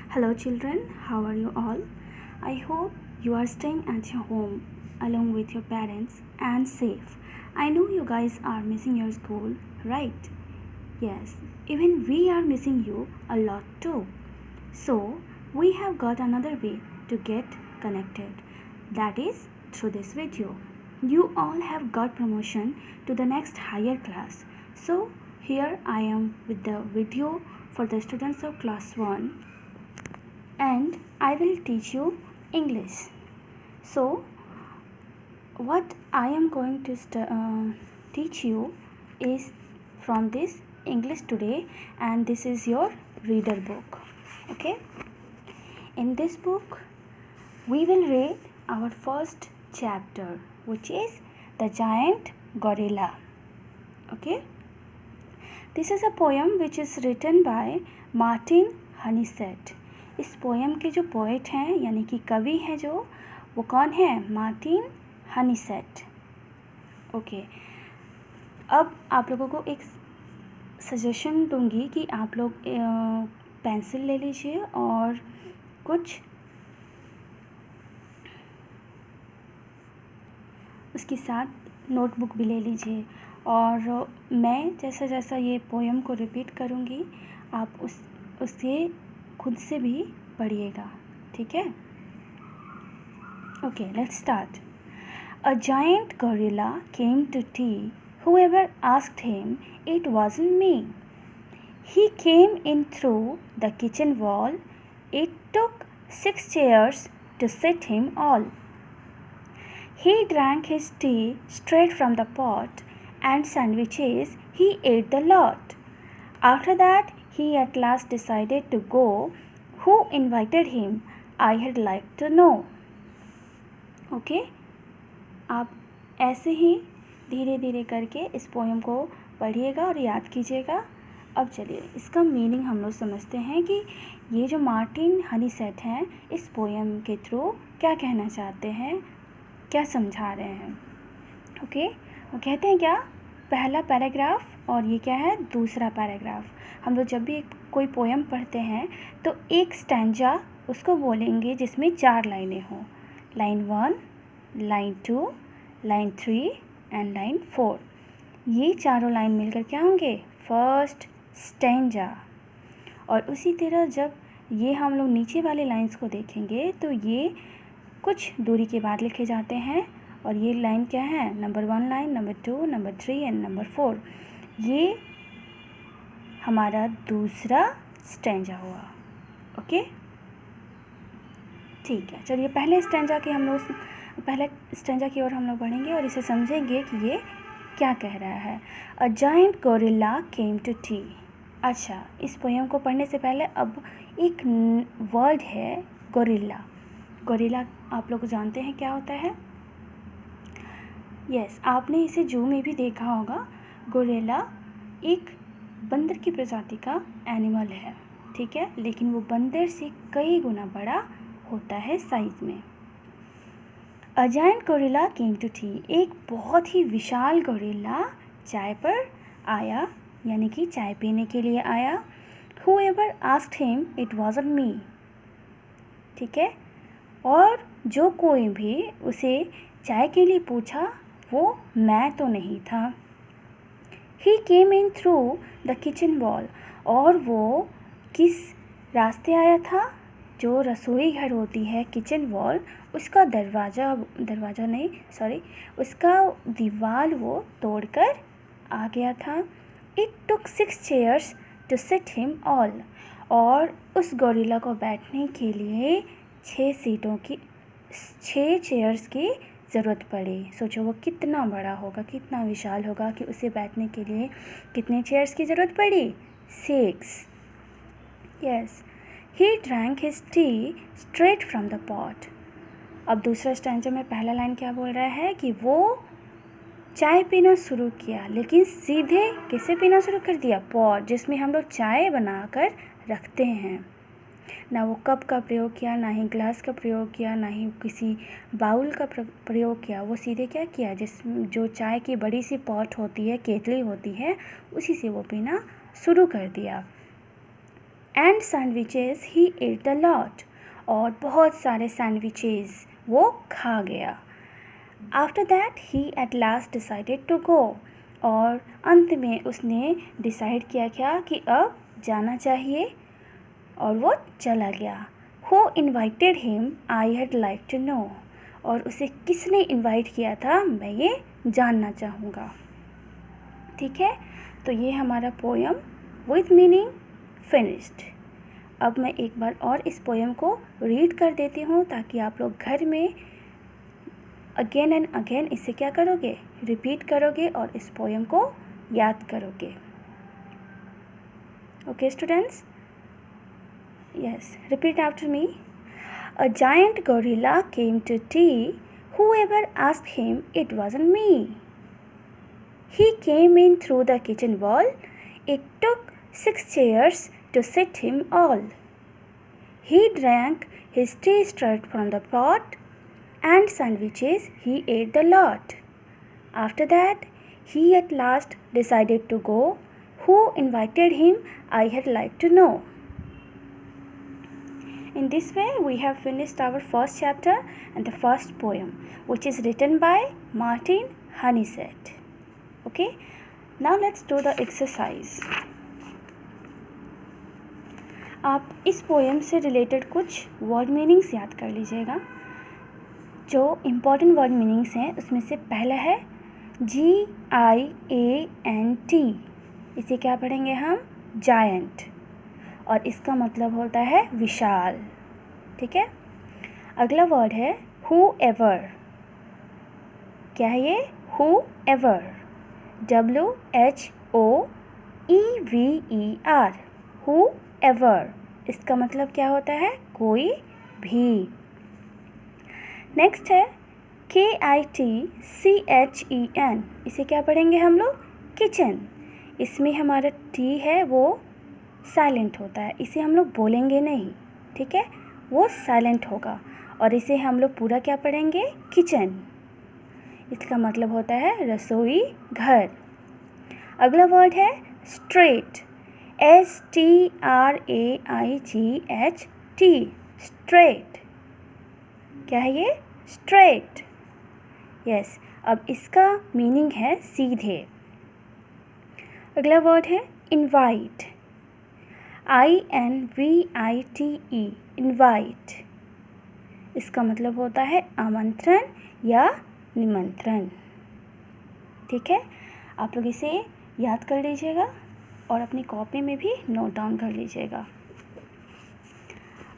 Hello, children. How are you all? I hope you are staying at your home along with your parents and safe. I know you guys are missing your school, right? Yes, even we are missing you a lot too. So, we have got another way to get connected. That is through this video. You all have got promotion to the next higher class. So, here I am with the video for the students of class 1 and I will teach you English. So, what I am going to teach you is from this English today, and this is your reader book. Okay, in this book we will read our first chapter, which is The Giant Gorilla. Okay, this is a poem which is written by Martin Honeysett. इस poem के जो poet हैं यानी कि कवि हैं जो वो कौन है? मार्टिन हनीसेट. ओके, अब आप लोगों को एक सजेशन दूंगी कि आप लोग पेंसिल ले लीजिए और कुछ उसके साथ नोटबुक भी ले लीजिए, और मैं जैसा जैसा ये पोएम को रिपीट करूँगी आप उससे खुद से भी पढ़िएगा, ठीक है? Okay, let's start. A giant gorilla came to tea. Whoever asked him, it wasn't me. He came in through the kitchen wall. It took 6 chairs to sit him all. He drank his tea straight from the pot, and sandwiches he ate the lot. After that, he at last decided to go. Who invited him? I'd like to know. Okay, आप ऐसे ही धीरे धीरे करके इस poem को पढ़िएगा और याद कीजिएगा. अब चलिए इसका मीनिंग हम लोग समझते हैं कि ये जो मार्टिन हनीसेट हैं इस पोएम के थ्रू क्या कहना चाहते हैं, क्या समझा रहे हैं. ओके, वो कहते हैं क्या, पहला पैराग्राफ और ये क्या है, दूसरा पैराग्राफ. हम लोग जब भी कोई पोएम पढ़ते हैं तो एक स्टैंजा उसको बोलेंगे जिसमें 4 लाइनें हों. Line 1, line 2, line 3 and line 4. ये चारों लाइन मिलकर क्या होंगे, फर्स्ट स्टैंजा. और उसी तरह जब ये हम लोग नीचे वाले लाइंस को देखेंगे तो ये कुछ दूरी के बाद लिखे जाते हैं, और ये लाइन क्या है, number 1 line, number 2, number 3 and number 4. ये हमारा दूसरा स्टैंजा हुआ. ओके, ठीक है. चलिए पहले स्टैंजा की ओर हम लोग बढ़ेंगे और इसे समझेंगे कि ये क्या कह रहा है. A giant gorilla came to tea. अच्छा, इस पोएम को पढ़ने से पहले अब एक वर्ड है गोरिल्ला. गोरिल्ला आप लोग जानते हैं क्या होता है? यस, आपने इसे जू में भी देखा होगा. गोरिल्ला एक बंदर की प्रजाति का एनिमल है, ठीक है, लेकिन वो बंदर से कई गुना बड़ा होता है साइज में. A giant gorilla came to tea. एक बहुत ही विशाल गोरिल्ला चाय पर आया, यानी कि चाय पीने के लिए आया. Whoever asked him, it wasn't me. ठीक है, और जो कोई भी उसे चाय के लिए पूछा वो मैं तो नहीं था. He came in through the kitchen wall. और वो किस रास्ते आया था, जो रसोई घर होती है किचन वॉल, उसका उसका दीवार वो तोड़कर आ गया था. It took 6 chairs to sit him all. और उस गोरिल्ला को बैठने के लिए 6 चेयर्स की ज़रूरत पड़ी. सोचो वो कितना बड़ा होगा, कितना विशाल होगा कि उसे बैठने के लिए कितने चेयर्स की ज़रूरत पड़ी, 6. Yes, he drank his T straight from the pot. अब दूसरा स्टैंजा में पहला लाइन क्या बोल रहा है कि वो चाय पीना शुरू किया, लेकिन सीधे किसे पीना शुरू कर दिया, पॉट, जिसमें हम लोग चाय बनाकर रखते हैं. ना वो कप का प्रयोग किया, ना ही ग्लास का प्रयोग किया, ना ही किसी बाउल का प्रयोग किया. वो सीधे क्या किया, जो चाय की बड़ी सी पॉट होती है, केतली होती है, उसी से वो पीना शुरू कर दिया. And sandwiches he ate the lot, और बहुत सारे सैंडविचेस वो खा गया। After that he at last decided to go, और अंत में उसने डिसाइड किया क्या कि अब जाना चाहिए, और वो चला गया। Who invited him I had like to know, और उसे किसने इन्वाइट किया था मैं ये जानना चाहूँगा। ठीक है, तो ये हमारा पोएम विथ मीनिंग फिनिश्ड। अब मैं एक बार और इस पोएम को रीड कर देती हूँ ताकि आप लोग घर में अगेन एंड अगेन इसे क्या करोगे, रिपीट करोगे और इस पोएम को याद करोगे। Okay students, yes, repeat after me. A giant gorilla came to tea. Whoever asked him, it wasn't me. He came in through the kitchen wall. It took 6 chairs to sit him all. He drank his tea straight from the pot, and sandwiches he ate the lot. After that, he at last decided to go. Who invited him, I had like to know. In this way, we have finished our first chapter and the first poem, which is written by Martin Honeysett. Okay, now let's do the exercise. आप इस poem से related कुछ word meanings याद कर लीजिएगा। जो important word meanings हैं उसमें से पहला है GIANT। इसे क्या पढ़ेंगे हम, जायंट, और इसका मतलब होता है विशाल। ठीक है, अगला वर्ड है whoever। क्या है ये, whoever, WHOEVER, whoever, इसका मतलब क्या होता है, कोई भी। नेक्स्ट है KITCHEN। इसे क्या पढ़ेंगे हम लोग, किचन। इसमें हमारा टी है वो साइलेंट होता है, इसे हम लोग बोलेंगे नहीं, ठीक है, वो साइलेंट होगा, और इसे हम लोग पूरा क्या पढ़ेंगे, किचन। इसका मतलब होता है रसोई घर। अगला वर्ड है स्ट्रेट, STRAIGHT, स्ट्रेट। क्या है ये, स्ट्रेट, यस। अब इसका मीनिंग है सीधे। अगला वर्ड है इनवाइट, INVITE, इनवाइट। इसका मतलब होता है आमंत्रण या निमंत्रण। ठीक है, आप लोग इसे याद कर लीजिएगा और अपनी कॉपी में भी नोट डाउन कर लीजिएगा।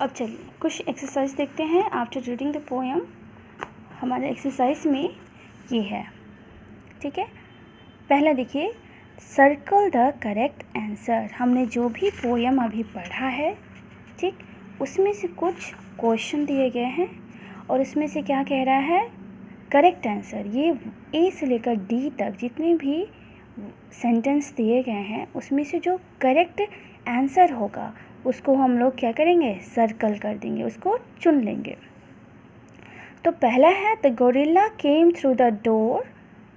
अब चलिए कुछ एक्सरसाइज देखते हैं आफ्टर रीडिंग द पोएम। हमारे एक्सरसाइज में ये है, ठीक है। पहला देखिए, सर्कल द करेक्ट आंसर। हमने जो भी पोएम अभी पढ़ा है, ठीक, उसमें से कुछ क्वेश्चन दिए गए हैं और उसमें से क्या कह रहा है, करेक्ट आंसर। ये ए से लेकर डी तक जितने भी सेंटेंस दिए गए हैं उसमें से जो करेक्ट आंसर होगा उसको हम लोग क्या करेंगे, सर्कल कर देंगे, उसको चुन लेंगे। तो पहला है the gorilla came through the door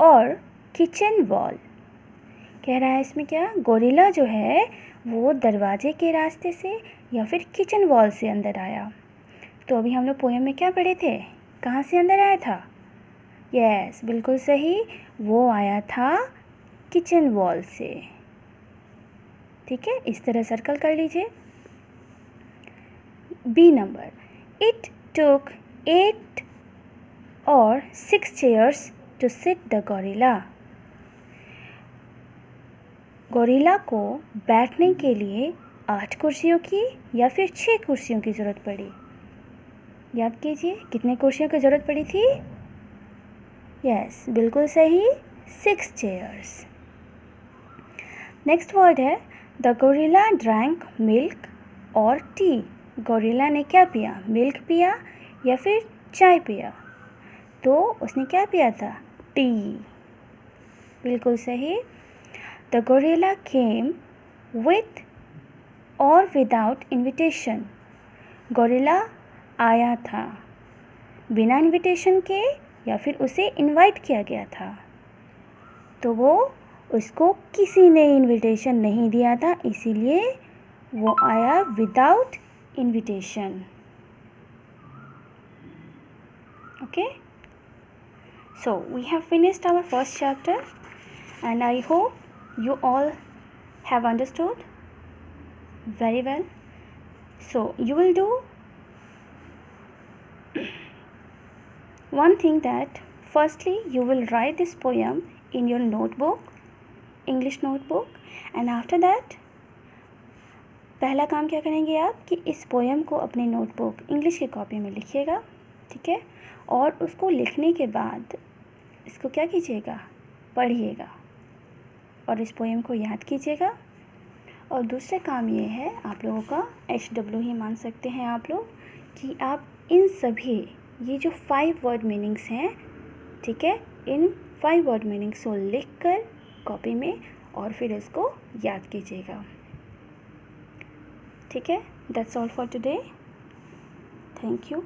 और किचन वॉल। कह रहा है इसमें क्या, गोरिल्ला जो है वो दरवाजे के रास्ते से या फिर किचन वॉल से अंदर आया। तो अभी हम लोग पोएम में क्या पढ़े थे, कहाँ से अंदर आया था, यस बिल्कुल सही, वो आया था किचन वॉल से। ठीक है, इस तरह सर्कल कर लीजिए। बी नंबर, इट टुक 8 और 6 chairs to sit the gorilla. Gorilla को बैठने के लिए 8 कुर्सियों की या फिर 6 कुर्सियों की ज़रूरत पड़ी। याद कीजिए कितने कुर्सियों की ज़रूरत पड़ी थी, यस बिल्कुल सही, 6 चेयर्स। नेक्स्ट वर्ड है द गोरिल्ला ड्रैंक मिल्क और टी। गोरिल्ला ने क्या पिया, मिल्क पिया या फिर चाय पिया, तो उसने क्या पिया था, टी, बिल्कुल सही। द गोरिल्ला केम विथ और विदाउट इन्विटेशन। गोरिल्ला आया था बिना इन्विटेशन के या फिर उसे इनवाइट किया गया था, तो वो उसको किसी ने इनविटेशन नहीं दिया था, इसीलिए वो आया without invitation. Okay, so we have finished our first chapter and I hope you all have understood very well. So you will do one thing, that firstly you will write this poem in your notebook, English notebook, and after that पहला काम क्या करेंगे आप कि इस poem को अपने notebook English की कॉपी में लिखिएगा. ठीक है, और उसको लिखने के बाद इसको क्या कीजिएगा, पढ़िएगा और इस पोएम को याद कीजिएगा. और दूसरा काम ये है आप लोगों का, HW ही मान सकते हैं आप लोग, कि आप इन सभी ये जो 5 वर्ड मीनिंग्स हैं, ठीक है, इन 5 वर्ड मीनिंग्स को लिख कर कॉपी में और फिर इसको याद कीजिएगा. ठीक है, that's all for today. Thank you.